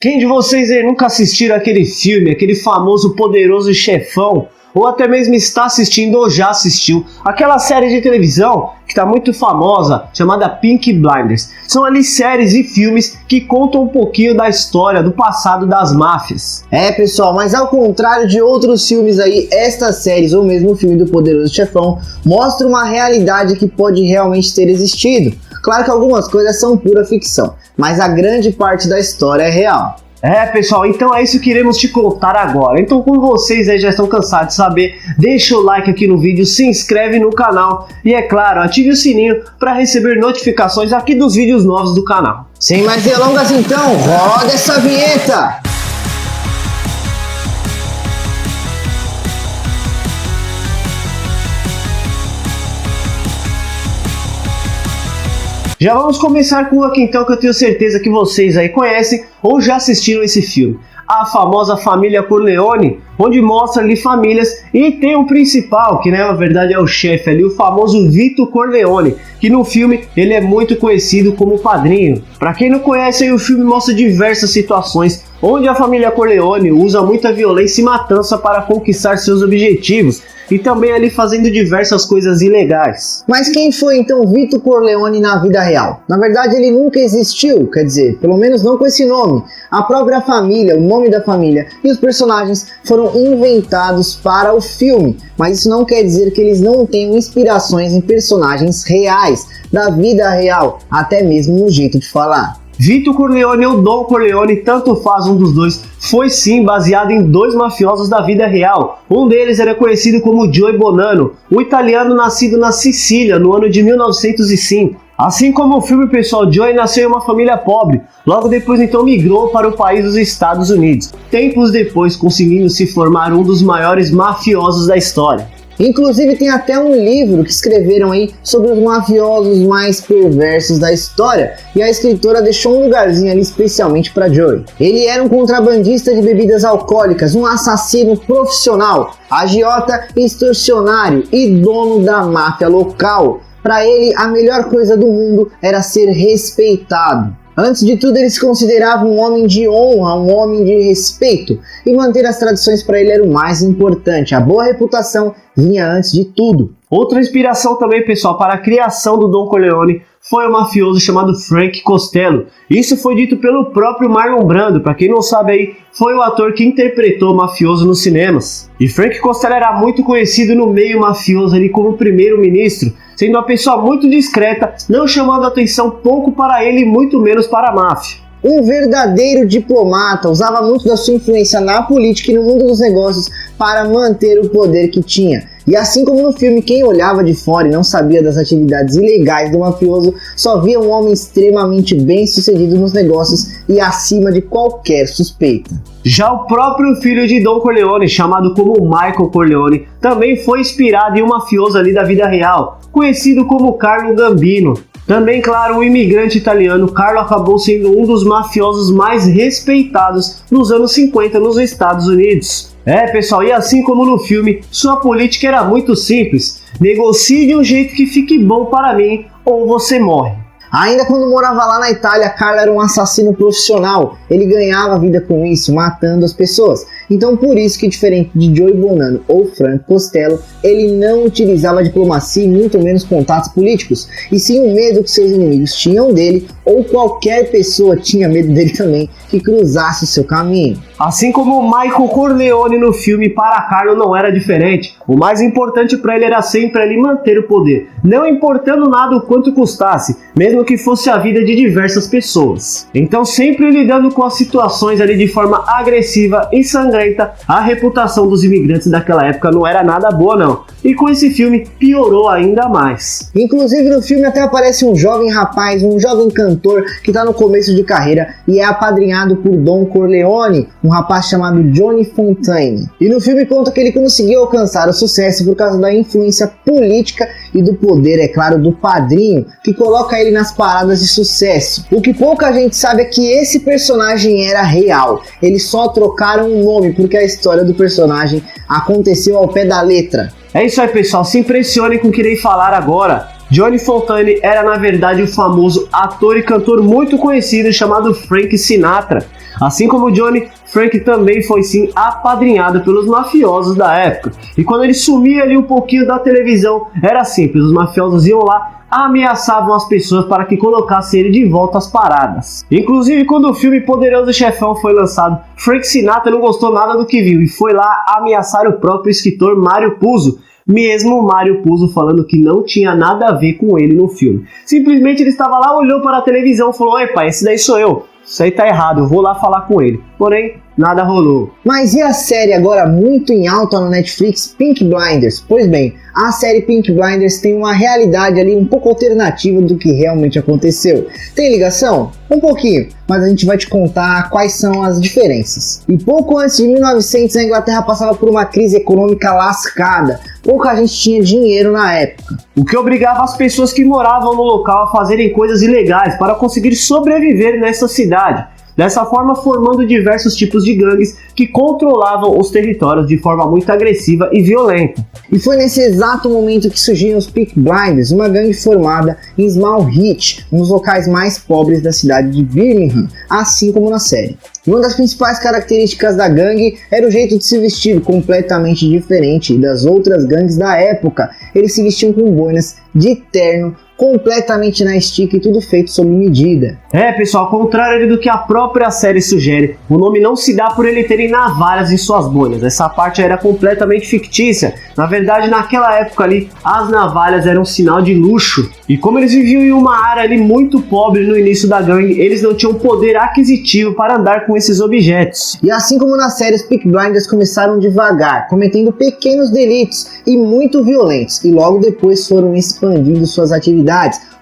Quem de vocês aí nunca assistiram aquele filme, aquele famoso Poderoso Chefão? Ou até mesmo está assistindo ou já assistiu aquela série de televisão que está muito famosa, chamada Peaky Blinders. São ali séries e filmes que contam um pouquinho da história, do passado das máfias. Pessoal, mas ao contrário de outros filmes aí, estas séries ou mesmo o filme do Poderoso Chefão mostra uma realidade que pode realmente ter existido. Claro que algumas coisas são pura ficção, mas a grande parte da história é real. Pessoal, então é isso que iremos te contar agora. Então, como vocês aí já estão cansados de saber, deixa o like aqui no vídeo, se inscreve no canal e, é claro, ative o sininho para receber notificações aqui dos vídeos novos do canal. Sem mais delongas então, roda essa vinheta! Já vamos começar com aqui então, que eu tenho certeza que vocês aí conhecem ou já assistiram esse filme. A famosa família Corleone, onde mostra ali famílias e tem um principal, que na verdade é o chefe ali, o famoso Vito Corleone, que no filme ele é muito conhecido como Padrinho. Para quem não conhece, aí, o filme mostra diversas situações onde a família Corleone usa muita violência e matança para conquistar seus objetivos, e também ali fazendo diversas coisas ilegais. Mas quem foi então Vito Corleone na vida real? Na verdade ele nunca existiu, quer dizer, pelo menos não com esse nome. A própria família, o nome da família e os personagens foram inventados para o filme, mas isso não quer dizer que eles não tenham inspirações em personagens reais, da vida real, até mesmo no jeito de falar. Vito Corleone ou Don Corleone, tanto faz um dos dois, foi sim baseado em dois mafiosos da vida real. Um deles era conhecido como Joey Bonanno, um italiano nascido na Sicília no ano de 1905. Assim como o filme, pessoal, Joey nasceu em uma família pobre, logo depois então migrou para o país dos Estados Unidos, tempos depois conseguindo se formar um dos maiores mafiosos da história. Inclusive tem até um livro que escreveram aí sobre os mafiosos mais perversos da história, e a escritora deixou um lugarzinho ali especialmente para Joey. Ele era um contrabandista de bebidas alcoólicas, um assassino profissional, agiota, extorsionário e dono da máfia local. Para ele, a melhor coisa do mundo era ser respeitado. Antes de tudo, ele se considerava um homem de honra, um homem de respeito, e manter as tradições para ele era o mais importante. A boa reputação vinha antes de tudo. Outra inspiração também, pessoal, para a criação do Don Corleone foi o mafioso chamado Frank Costello. Isso foi dito pelo próprio Marlon Brando, para quem não sabe aí, foi o ator que interpretou o mafioso nos cinemas. E Frank Costello era muito conhecido no meio mafioso ali como primeiro-ministro, sendo uma pessoa muito discreta, não chamando atenção pouco para ele e muito menos para a máfia. Um verdadeiro diplomata, usava muito da sua influência na política e no mundo dos negócios para manter o poder que tinha. E assim como no filme, quem olhava de fora e não sabia das atividades ilegais do mafioso, só via um homem extremamente bem sucedido nos negócios e acima de qualquer suspeita. Já o próprio filho de Don Corleone, chamado como Michael Corleone, também foi inspirado em um mafioso ali da vida real, conhecido como Carlo Gambino. Também, claro, o imigrante italiano, Carlo acabou sendo um dos mafiosos mais respeitados nos anos 50 nos Estados Unidos. Pessoal, e assim como no filme, sua política era muito simples: negocie de um jeito que fique bom para mim ou você morre. Ainda quando morava lá na Itália, Carlo era um assassino profissional. Ele ganhava vida com isso, matando as pessoas. Então por isso que, diferente de Joey Bonanno ou Frank Costello, ele não utilizava diplomacia e muito menos contatos políticos, e sim o medo que seus inimigos tinham dele, ou qualquer pessoa tinha medo dele também, que cruzasse o seu caminho. Assim como o Michael Corleone no filme, para Carlo não era diferente. O mais importante para ele era sempre ele manter o poder, não importando nada o quanto custasse, mesmo que fosse a vida de diversas pessoas. Então, sempre lidando com as situações ali de forma agressiva e sangrenta, a reputação dos imigrantes daquela época não era nada boa não. E com esse filme piorou ainda mais. Inclusive no filme até aparece um jovem rapaz, um jovem cantor que está no começo de carreira e é apadrinhado por Don Corleone, um rapaz chamado Johnny Fontane. E no filme conta que ele conseguiu alcançar o sucesso por causa da influência política e do poder, é claro, do padrinho, que coloca ele nas paradas de sucesso. O que pouca gente sabe é que esse personagem era real. Eles só trocaram o nome porque a história do personagem aconteceu ao pé da letra. É isso aí, pessoal, se impressionem com o que irei falar agora. Johnny Fontane era na verdade um famoso ator e cantor muito conhecido chamado Frank Sinatra. Assim como Johnny, Frank também foi sim apadrinhado pelos mafiosos da época. E quando ele sumia ali um pouquinho da televisão, era simples, os mafiosos iam lá, ameaçavam as pessoas para que colocassem ele de volta às paradas. Inclusive, quando o filme Poderoso Chefão foi lançado, Frank Sinatra não gostou nada do que viu e foi lá ameaçar o próprio escritor Mário Puzo, mesmo Mário Puzo falando que não tinha nada a ver com ele no filme. Simplesmente ele estava lá, olhou para a televisão e falou: "Epa, esse daí sou eu, isso aí tá errado, eu vou lá falar com ele." Porém, nada rolou. Mas e a série agora muito em alta no Netflix, Peaky Blinders? Pois bem, a série Peaky Blinders tem uma realidade ali um pouco alternativa do que realmente aconteceu. Tem ligação? Um pouquinho, mas a gente vai te contar quais são as diferenças. E pouco antes de 1900, a Inglaterra passava por uma crise econômica lascada. Pouca gente tinha dinheiro na época, o que obrigava as pessoas que moravam no local a fazerem coisas ilegais para conseguir sobreviver nessa cidade. Dessa forma, formando diversos tipos de gangues que controlavam os territórios de forma muito agressiva e violenta. E foi nesse exato momento que surgiram os Peaky Blinders, uma gangue formada em Small Heath, um dos locais mais pobres da cidade de Birmingham, assim como na série. E uma das principais características da gangue era o jeito de se vestir, completamente diferente das outras gangues da época. Eles se vestiam com boinas de terno, completamente na estica e tudo feito sob medida. Pessoal, ao contrário do que a própria série sugere, o nome não se dá por ele terem navalhas em suas boinas. Essa parte era completamente fictícia. Na verdade, naquela época ali, as navalhas eram um sinal de luxo. E como eles viviam em uma área ali muito pobre no início da gangue, eles não tinham poder aquisitivo para andar com esses objetos. E assim como na série, os Peaky Blinders começaram devagar, cometendo pequenos delitos e muito violentos, e logo depois foram expandindo suas atividades,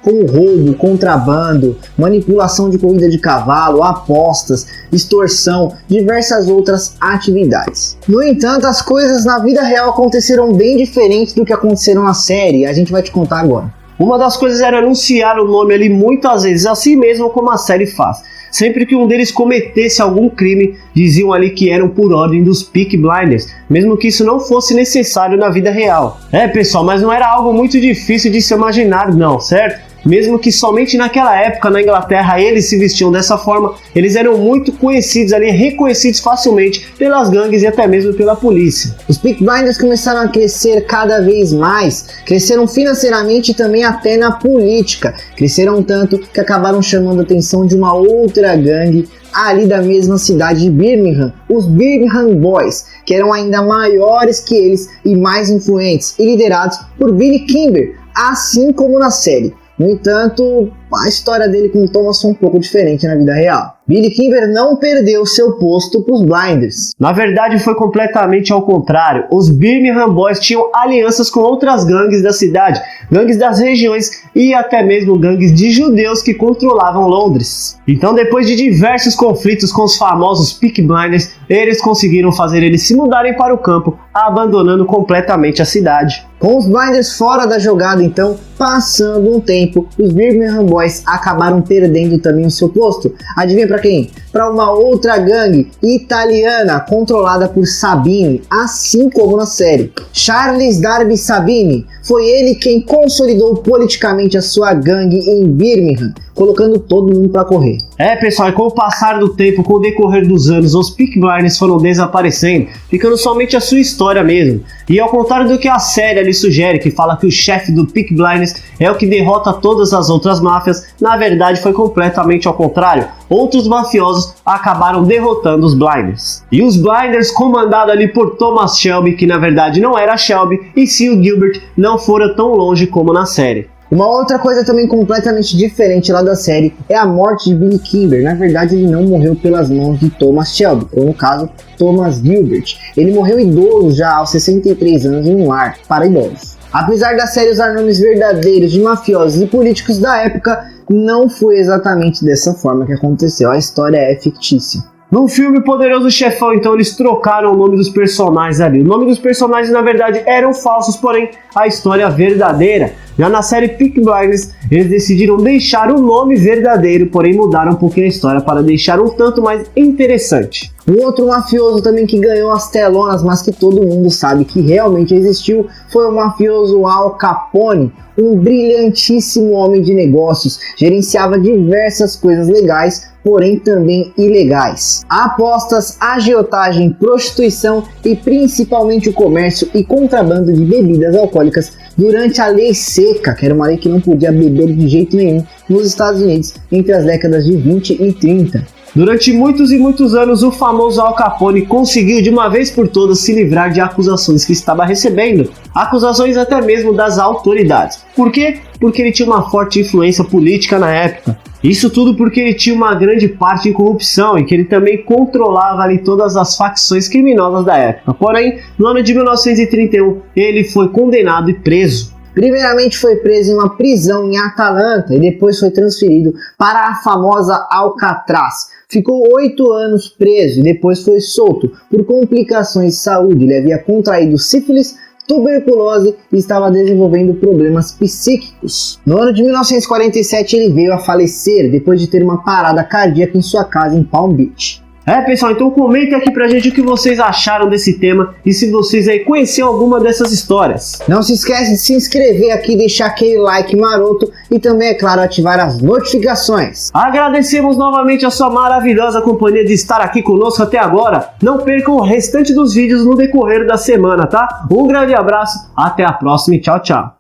como roubo, contrabando, manipulação de corrida de cavalo, apostas, extorsão, diversas outras atividades. No entanto, as coisas na vida real aconteceram bem diferentes do que aconteceram na série, e a gente vai te contar agora. Uma das coisas era anunciar o nome ali muitas vezes, assim mesmo como a série faz. Sempre que um deles cometesse algum crime, diziam ali que eram por ordem dos Peaky Blinders, mesmo que isso não fosse necessário na vida real. Pessoal, mas não era algo muito difícil de se imaginar não, certo? Mesmo que somente naquela época na Inglaterra eles se vestiam dessa forma, eles eram muito conhecidos ali, reconhecidos facilmente pelas gangues e até mesmo pela polícia. Os Peaky Blinders começaram a crescer cada vez mais, cresceram financeiramente e também até na política. Cresceram tanto que acabaram chamando a atenção de uma outra gangue ali da mesma cidade de Birmingham, os Birmingham Boys, que eram ainda maiores que eles e mais influentes, e liderados por Billy Kimber, assim como na série. No entanto, a história dele com o Thomas foi um pouco diferente na vida real. Billy Kimber não perdeu seu posto para os Blinders. Na verdade, foi completamente ao contrário. Os Birmingham Boys tinham alianças com outras gangues da cidade, gangues das regiões e até mesmo gangues de judeus que controlavam Londres. Então, depois de diversos conflitos com os famosos Peaky Blinders, eles conseguiram fazer eles se mudarem para o campo, abandonando completamente a cidade. Com os Blinders fora da jogada, então, passando um tempo, os Birmingham Boys acabaram perdendo também o seu posto. Adivinha para quem? Para uma outra gangue italiana controlada por Sabini, assim como na série. Charles Darby Sabini, foi ele quem consolidou politicamente a sua gangue em Birmingham, colocando todo mundo para correr. Pessoal, e com o passar do tempo, com o decorrer dos anos, os Peaky Blinders foram desaparecendo, ficando somente a sua história mesmo. E ao contrário do que a série ali sugere, que fala que o chefe do Peaky Blinders é o que derrota todas as outras máfias, na verdade foi completamente ao contrário. Outros mafiosos acabaram derrotando os Blinders. E os Blinders, comandado ali por Thomas Shelby, que na verdade não era Shelby, e sim o Gilbert, não foram tão longe como na série. Uma outra coisa também completamente diferente lá da série é a morte de Billy Kimber. Na verdade, ele não morreu pelas mãos de Thomas Shelby, ou no caso, Thomas Gilbert. Ele morreu idoso já aos 63 anos em um lar para idosos. Apesar da série usar nomes verdadeiros de mafiosos e políticos da época, não foi exatamente dessa forma que aconteceu. A história é fictícia. No filme Poderoso Chefão, então, eles trocaram o nome dos personagens ali. O nome dos personagens, na verdade, eram falsos, porém, a história é verdadeira. Já na série Peaky Blinders, eles decidiram deixar o nome verdadeiro, porém mudaram um pouquinho a história para deixar um tanto mais interessante. Um outro mafioso também que ganhou as telonas, mas que todo mundo sabe que realmente existiu, foi o mafioso Al Capone, um brilhantíssimo homem de negócios, gerenciava diversas coisas legais, porém também ilegais. Apostas, agiotagem, prostituição e principalmente o comércio e contrabando de bebidas alcoólicas durante a Lei Seca, que era uma lei que não podia beber de jeito nenhum nos Estados Unidos entre as décadas de 20 e 30. Durante muitos e muitos anos, o famoso Al Capone conseguiu de uma vez por todas se livrar de acusações que estava recebendo, acusações até mesmo das autoridades. Por quê? Porque ele tinha uma forte influência política na época. Isso tudo porque ele tinha uma grande parte em corrupção e que ele também controlava ali todas as facções criminosas da época. Porém, no ano de 1931, ele foi condenado e preso. Primeiramente foi preso em uma prisão em Atlanta e depois foi transferido para a famosa Alcatraz. Ficou 8 anos preso e depois foi solto por complicações de saúde. Ele havia contraído sífilis, tuberculose e estava desenvolvendo problemas psíquicos. No ano de 1947 ele veio a falecer depois de ter uma parada cardíaca em sua casa em Palm Beach. Pessoal, então comenta aqui pra gente o que vocês acharam desse tema e se vocês aí conheciam alguma dessas histórias. Não se esquece de se inscrever aqui, deixar aquele like maroto e também, é claro, ativar as notificações. Agradecemos novamente a sua maravilhosa companhia de estar aqui conosco até agora. Não percam o restante dos vídeos no decorrer da semana, tá? Um grande abraço, até a próxima e tchau, tchau.